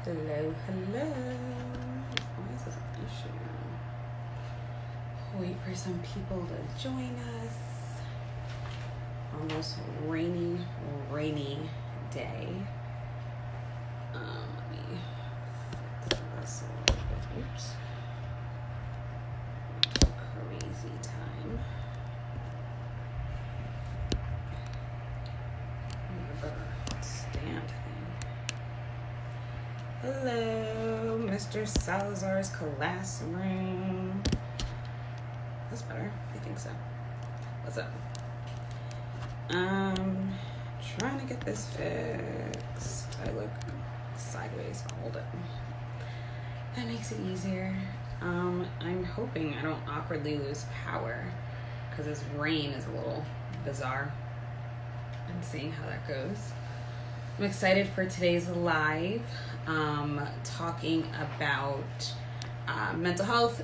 Hello, hello. Why is this an issue? Wait for some people to join us on this rainy day. Let me fix this a little bit. Oops. Crazy time. Stand thing. Hello, Mr. Salazar's classroom. That's better. I think so. What's up? Trying to get this fixed. I look sideways. I'll hold it. That makes it easier. I'm hoping I don't awkwardly lose power because this rain is a little bizarre. I'm seeing how that goes. I'm excited for today's live, talking about mental health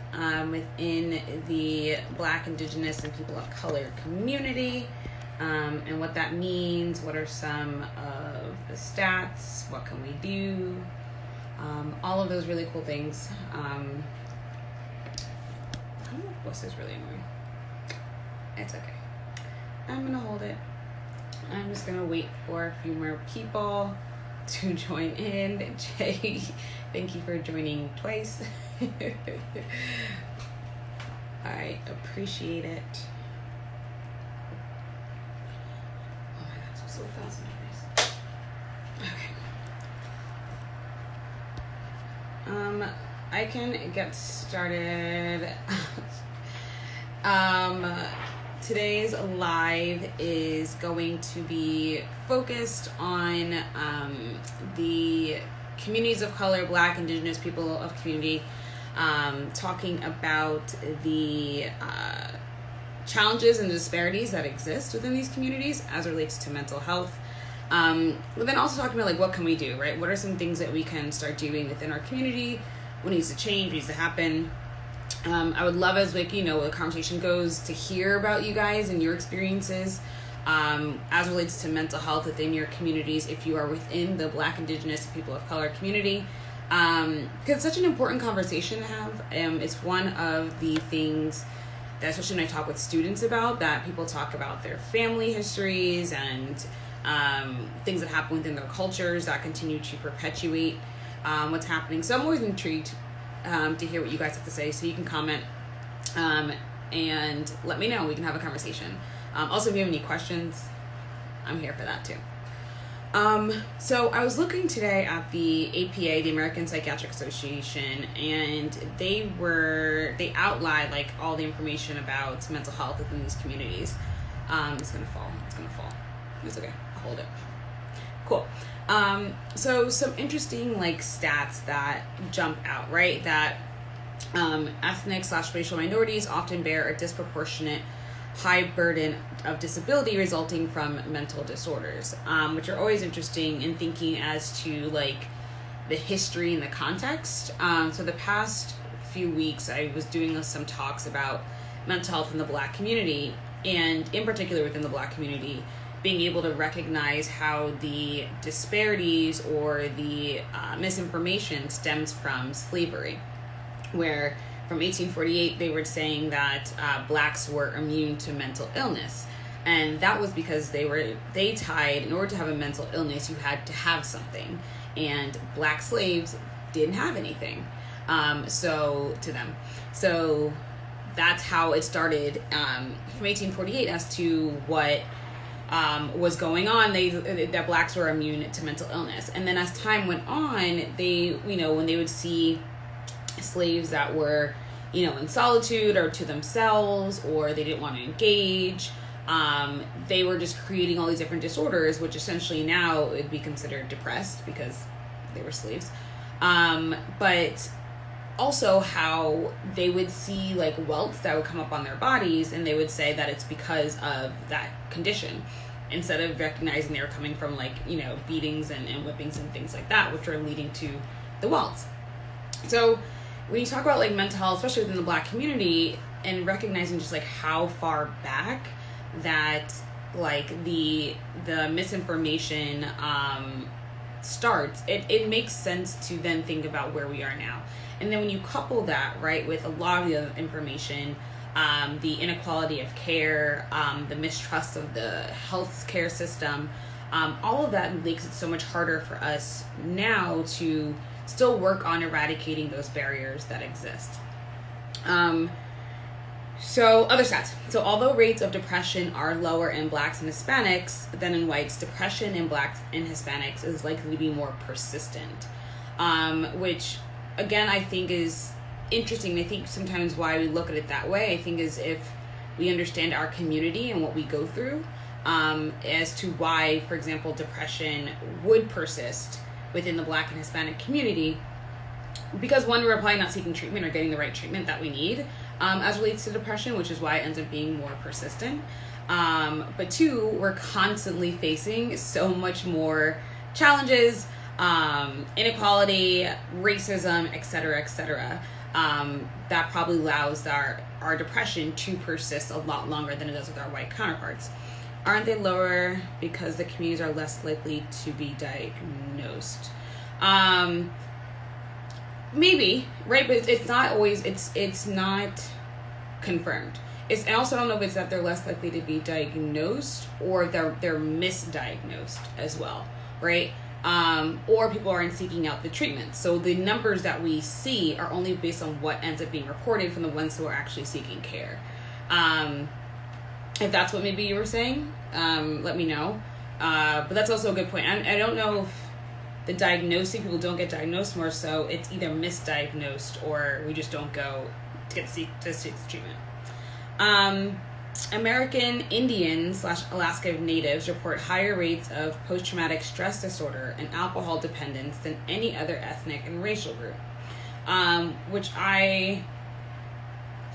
within the Black, Indigenous, and people of color community, and what that means. What are some of the stats? What can we do? All of those really cool things. I don't know if this is really annoying. It's okay. I'm gonna hold it. I'm just gonna wait for a few more people to join in. Jay, thank you for joining twice. I appreciate it. Oh my God, I'm so fast. Okay. I can get started. Today's live is going to be focused on the communities of color, Black, Indigenous, people of community, talking about the challenges and disparities that exist within these communities as it relates to mental health. But then also talking about, like, what can we do, right? What are some things that we can start doing within our community? What needs to change, what needs to happen? I would love, as the conversation goes, to hear about you guys and your experiences as relates to mental health within your communities if you are within the Black, Indigenous, people of color community. Because it's such an important conversation to have. It's one of the things that, especially when I talk with students about, that people talk about their family histories and things that happen within their cultures that continue to perpetuate what's happening. So I'm always intrigued to hear what you guys have to say, so you can comment and let me know. We can have a conversation. Also, if you have any questions, I'm here for that too. So I was looking today at the APA, the American Psychiatric Association, and they outlined, like, all the information about mental health within these communities. It's gonna fall. It's okay. I'll hold it. Cool. So some interesting, like, stats that jump out, right? That ethnic/racial minorities often bear a disproportionate high burden of disability resulting from mental disorders, which are always interesting in thinking as to, like, the history and the context. So the past few weeks, I was doing some talks about mental health in the Black community, and in particular within the Black community, being able to recognize how the disparities or the misinformation stems from slavery, where from 1848 they were saying that Blacks were immune to mental illness, and that was because they tied, in order to have a mental illness you had to have something, and Black slaves didn't have anything, so that's how it started from 1848 as to what was going on. That Blacks were immune to mental illness. And then as time went on, when they would see slaves that were, in solitude or to themselves, or they didn't want to engage, they were just creating all these different disorders, which essentially now would be considered depressed because they were slaves. But also how they would see, like, welts that would come up on their bodies, and they would say that it's because of that condition, instead of recognizing they were coming from, like, beatings and whippings and things like that, which are leading to the welts. So when you talk about, like, mental health, especially within the Black community, and recognizing just, like, how far back that, like, the misinformation starts, it makes sense to then think about where we are now. And then when you couple that, right, with a lot of the other information, the inequality of care, the mistrust of the healthcare system, all of that makes it so much harder for us now to still work on eradicating those barriers that exist. So other stats. So although rates of depression are lower in Blacks and Hispanics than in whites, depression in Blacks and Hispanics is likely to be more persistent, which again I think is interesting. I think sometimes why we look at it that way, I think, is if we understand our community and what we go through, as to why, for example, depression would persist within the Black and Hispanic community, because one, we're probably not seeking treatment or getting the right treatment that we need as relates to depression, which is why it ends up being more persistent. But two, we're constantly facing so much more challenges, inequality, racism, et cetera, that probably allows our depression to persist a lot longer than it does with our white counterparts. Aren't they lower because the communities are less likely to be diagnosed? Maybe, right? But it's not always, it's not confirmed. I also don't know if it's that they're less likely to be diagnosed or they're misdiagnosed as well, right? Or people aren't seeking out the treatment. So the numbers that we see are only based on what ends up being reported from the ones who are actually seeking care. If that's what maybe you were saying, let me know. But that's also a good point. I don't know if the diagnosing, people don't get diagnosed, more so it's either misdiagnosed or we just don't go to seek treatment. American Indians / Alaska Natives report higher rates of post-traumatic stress disorder and alcohol dependence than any other ethnic and racial group, which I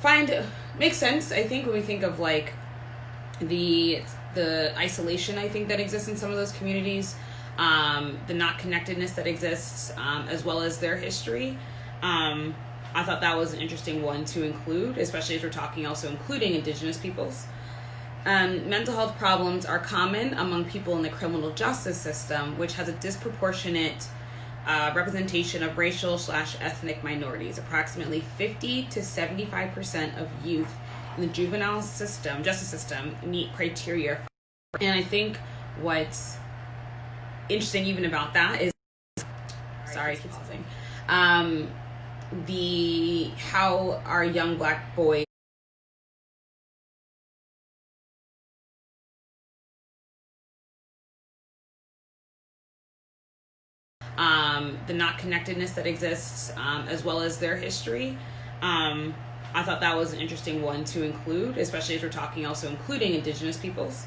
find makes sense. I think when we think of like the isolation, I think, that exists in some of those communities, the not connectedness that exists, as well as their history. I thought that was an interesting one to include, especially as we're talking also including Indigenous peoples. Mental health problems are common among people in the criminal justice system, which has a disproportionate representation of racial / ethnic minorities. Approximately 50 to 75% of youth in the juvenile justice system meet criteria. And I think what's interesting even about that is, sorry, I keep pausing, how our young Black boys the not connectedness that exists, as well as their history. I thought that was an interesting one to include, especially as we're talking also including Indigenous peoples.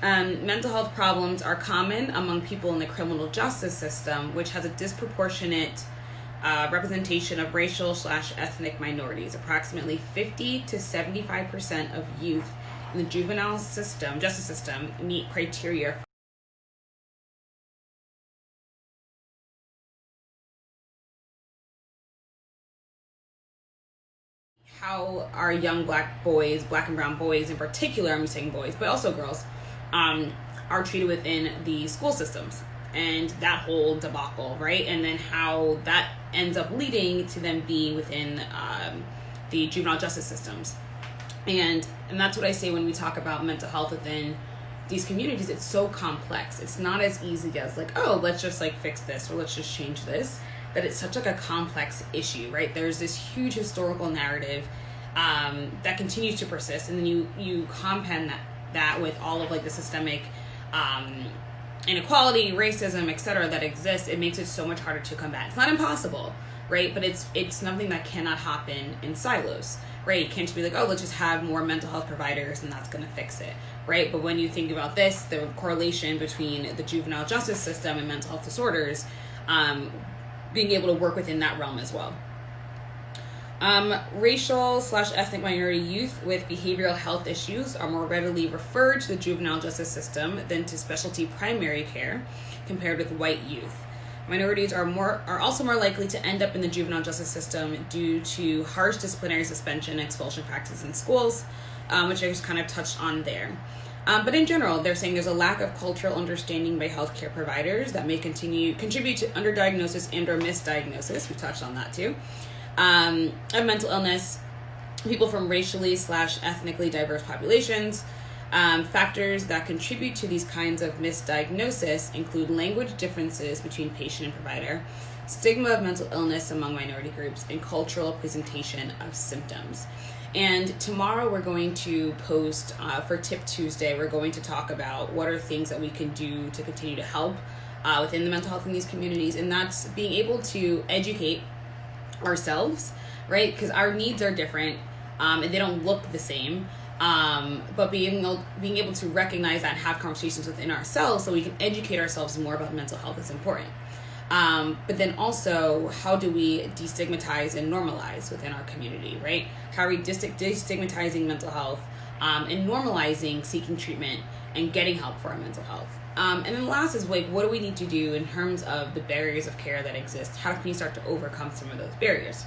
Mental health problems are common among people in the criminal justice system, which has a disproportionate representation of racial / ethnic minorities. Approximately 50 to 75% of youth in the juvenile justice system meet criteria. How our young Black boys, Black and brown boys in particular, I'm saying boys, but also girls, are treated within the school systems, and that whole debacle, right? And then how that ends up leading to them being within the juvenile justice systems. And that's what I say when we talk about mental health within these communities. It's so complex. It's not as easy as like, oh, let's just like fix this or let's just change this. That it's such like a complex issue, right? There's this huge historical narrative that continues to persist, and then you compound that with all of like the systemic inequality, racism, etc. that exists. It makes it so much harder to combat. It's not impossible, right? But it's something that cannot happen in silos, right? You can't just be like, oh, let's just have more mental health providers and that's going to fix it, right? But when you think about this, the correlation between the juvenile justice system and mental health disorders, being able to work within that realm as well. Racial / ethnic minority youth with behavioral health issues are more readily referred to the juvenile justice system than to specialty primary care compared with white youth. Minorities are also more likely to end up in the juvenile justice system due to harsh disciplinary suspension and expulsion practices in schools, which I just kind of touched on there. But in general, they're saying there's a lack of cultural understanding by healthcare providers that may contribute to underdiagnosis and or misdiagnosis. We touched on that too. Of mental illness, people from racially/ethnically diverse populations. Factors that contribute to these kinds of misdiagnosis include language differences between patient and provider, stigma of mental illness among minority groups, and cultural presentation of symptoms. And tomorrow we're going to post for Tip Tuesday, we're going to talk about what are things that we can do to continue to help within the mental health in these communities. And that's being able to educate ourselves, right? Because our needs are different and they don't look the same. But being able to recognize that and have conversations within ourselves so we can educate ourselves more about mental health is important. But then also, how do we destigmatize and normalize within our community, right? How are we destigmatizing mental health and normalizing seeking treatment and getting help for our mental health? And then last is like, what do we need to do in terms of the barriers of care that exist? How can we start to overcome some of those barriers?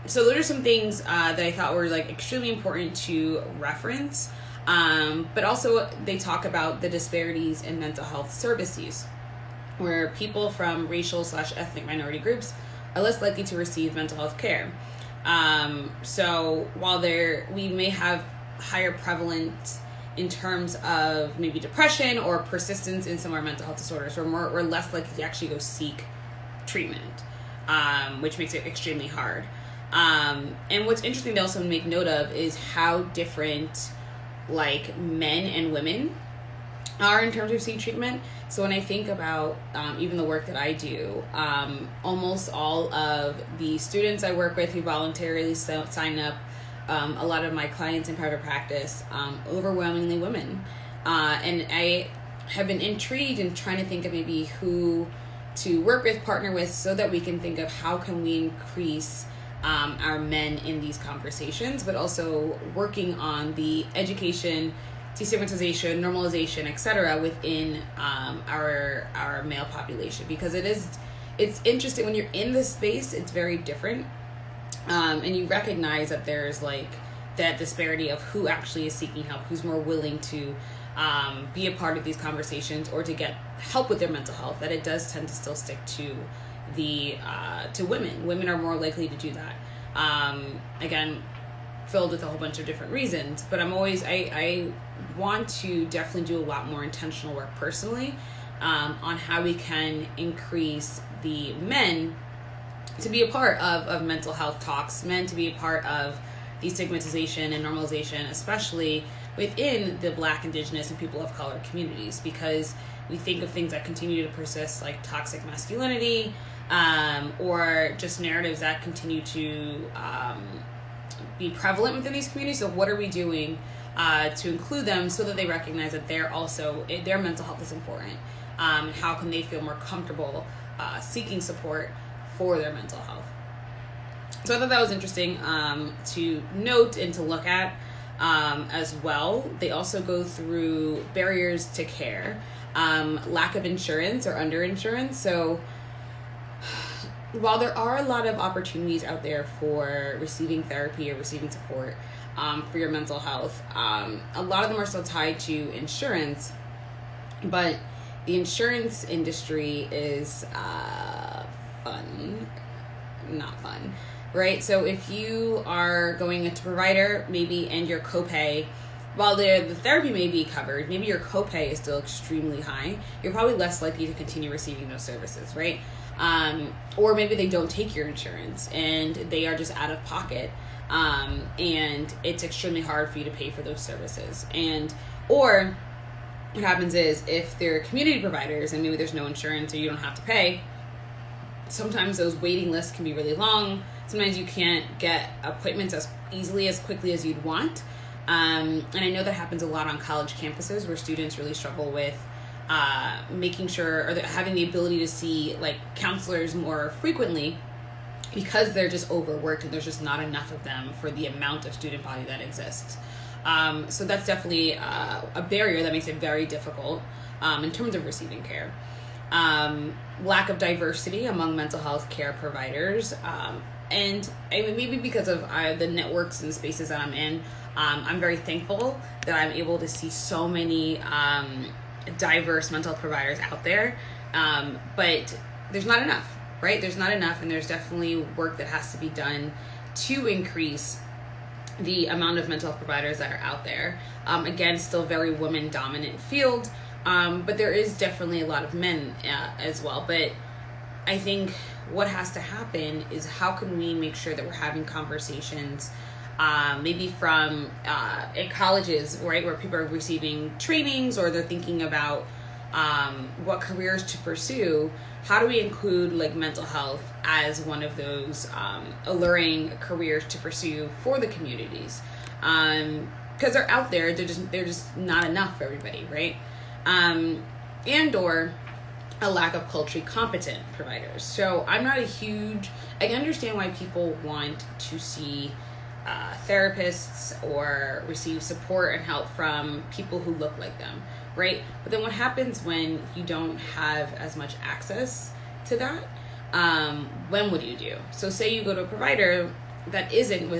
So those are some things that I thought were like extremely important to reference. But also they talk about the disparities in mental health service use, where people from racial/ethnic minority groups are less likely to receive mental health care. So while we may have higher prevalence in terms of maybe depression or persistence in some of our mental health disorders, we're less likely to actually go seek treatment, which makes it extremely hard. And what's interesting to also make note of is how different like men and women are in terms of seeking treatment. So when I think about even the work that I do, almost all of the students I work with who voluntarily sign up, a lot of my clients in private practice, overwhelmingly women. And I have been intrigued in trying to think of maybe who to work with, partner with, so that we can think of how can we increase our men in these conversations, but also working on the education, destigmatization, normalization, etc. within our male population, because it's interesting when you're in this space. It's very different, and you recognize that there's like that disparity of who actually is seeking help, who's more willing to be a part of these conversations or to get help with their mental health. That it does tend to still stick to to women. Women are more likely to do that. Again, filled with a whole bunch of different reasons, but I want to definitely do a lot more intentional work personally on how we can increase the men to be a part of mental health talks, men to be a part of destigmatization and normalization, especially within the Black, Indigenous, and people of color communities, because we think of things that continue to persist like toxic masculinity, or just narratives that continue to be prevalent within these communities. So what are we doing to include them so that they recognize that their mental health is important, and how can they feel more comfortable seeking support for their mental health? So I thought that was interesting to note and to look at as well. They also go through barriers to care, lack of insurance or underinsurance. So while there are a lot of opportunities out there for receiving therapy or receiving support for your mental health, a lot of them are still tied to insurance, but the insurance industry is not fun, right? So if you are going into provider maybe and your copay, while the therapy may be covered, maybe your copay is still extremely high, you're probably less likely to continue receiving those services, right? Or maybe they don't take your insurance and they are just out of pocket, and it's extremely hard for you to pay for those services. Or what happens is, if they're community providers and maybe there's no insurance or you don't have to pay, sometimes those waiting lists can be really long. Sometimes you can't get appointments as easily, as quickly as you'd want. And I know that happens a lot on college campuses where students really struggle with making sure, or having the ability to see like counselors more frequently, because they're just overworked and there's just not enough of them for the amount of student body that exists. So that's definitely a barrier that makes it very difficult in terms of receiving care. Lack of diversity among mental health care providers. and I mean, maybe because of the networks and the spaces that I'm in, I'm very thankful that I'm able to see so many diverse mental health providers out there. But there's not enough, right? There's not enough, and there's definitely work that has to be done to increase the amount of mental health providers that are out there. Again, still very women-dominant field, but there is definitely a lot of men as well. But I think what has to happen is how can we make sure that we're having conversations, maybe from in colleges, right, where people are receiving trainings or they're thinking about what careers to pursue. How do we include like mental health as one of those alluring careers to pursue for the communities? Because they're out there, they're just not enough for everybody, right? And or a lack of culturally competent providers. So I'm not I can understand why people want to see therapists or receive support and help from people who look like them, right? But then what happens when you don't have as much access to that? When would you do? So say you go to a provider that isn't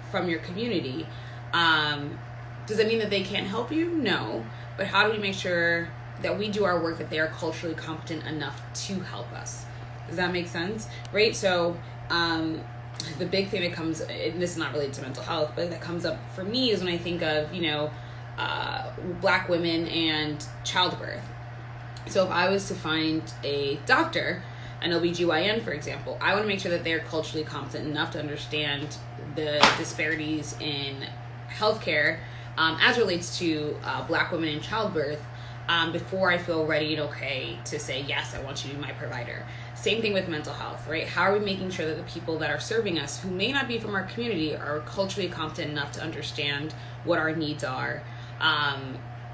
from your community. Does that mean that they can't help you? No. But how do we make sure that we do our work, that they are culturally competent enough to help us? Does that make sense? Right? So the big thing that comes, and this is not related to mental health, but that comes up for me is when I think of, Black women and childbirth. So if I was to find a doctor, an OBGYN, for example, I want to make sure that they're culturally competent enough to understand the disparities in healthcare as relates to Black women in childbirth before I feel ready and okay to say, yes, I want you to be my provider. Same thing with mental health, right? How are we making sure that the people that are serving us, who may not be from our community, are culturally competent enough to understand what our needs are,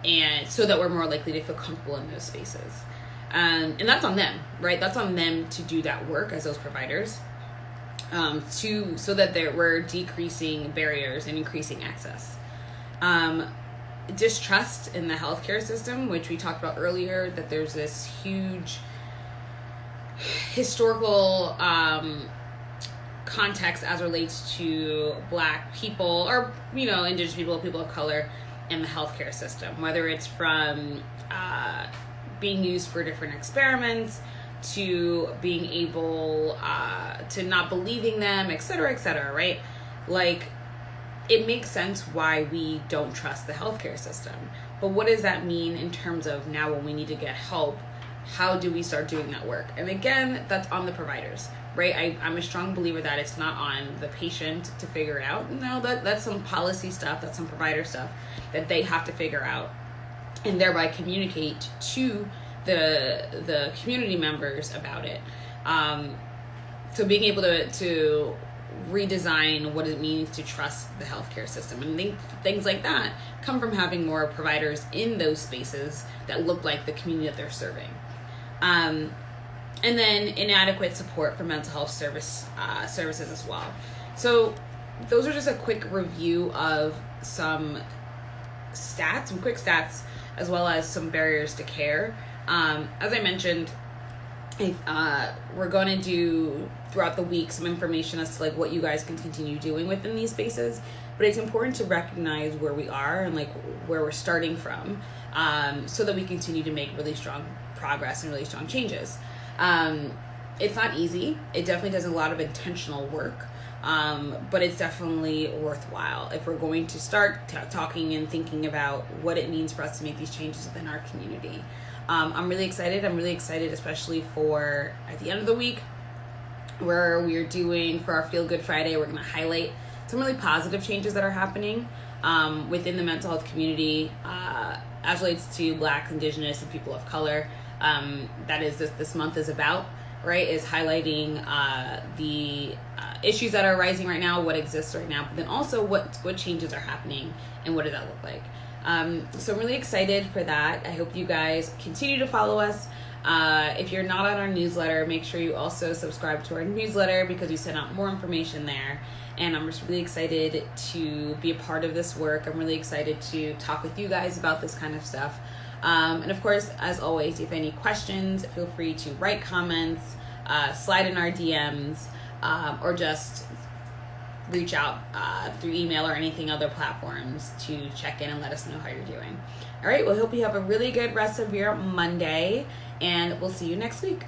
and so that we're more likely to feel comfortable in those spaces. And that's on them, right? That's on them to do that work as those providers, so that we're decreasing barriers and increasing access. Distrust in the healthcare system, which we talked about earlier, that there's this huge historical context as relates to Black people or, Indigenous people of color in the healthcare system, whether it's from being used for different experiments to being able to not believing them, et cetera, right? Like, it makes sense why we don't trust the healthcare system. But what does that mean in terms of now when we need to get help? How do we start doing that work? And again, that's on the providers, right? I'm a strong believer that it's not on the patient to figure it out. No, that's some policy stuff, that's some provider stuff that they have to figure out and thereby communicate to the community members about it. So being able to redesign what it means to trust the healthcare system, and things like that come from having more providers in those spaces that look like the community that they're serving. And then inadequate support for mental health services as well. So those are just a quick review of some quick stats, as well as some barriers to care. As I mentioned, we're going to do throughout the week some information as to like what you guys can continue doing within these spaces, but it's important to recognize where we are and like where we're starting from, so that we continue to make really strong progress and really strong changes. It's not easy. It definitely does a lot of intentional work, but it's definitely worthwhile if we're going to start talking and thinking about what it means for us to make these changes within our community. I'm really excited. Especially for at the end of the week, where we are doing for our Feel Good Friday, we're going to highlight some really positive changes that are happening within the mental health community as relates to Black, Indigenous, and people of color. That is this month is about, right, is highlighting the issues that are rising right now, what exists right now, but then also what changes are happening and what does that look like. So I'm really excited for that. I hope you guys continue to follow us. If you're not on our newsletter, make sure you also subscribe to our newsletter because we send out more information there. And I'm just really excited to be a part of this work. I'm really excited to talk with you guys about this kind of stuff. And of course, as always, if you have any questions, feel free to write comments, slide in our DMs, or just reach out through email or anything other platforms to check in and let us know how you're doing. All right, well, hope you have a really good rest of your Monday, and we'll see you next week.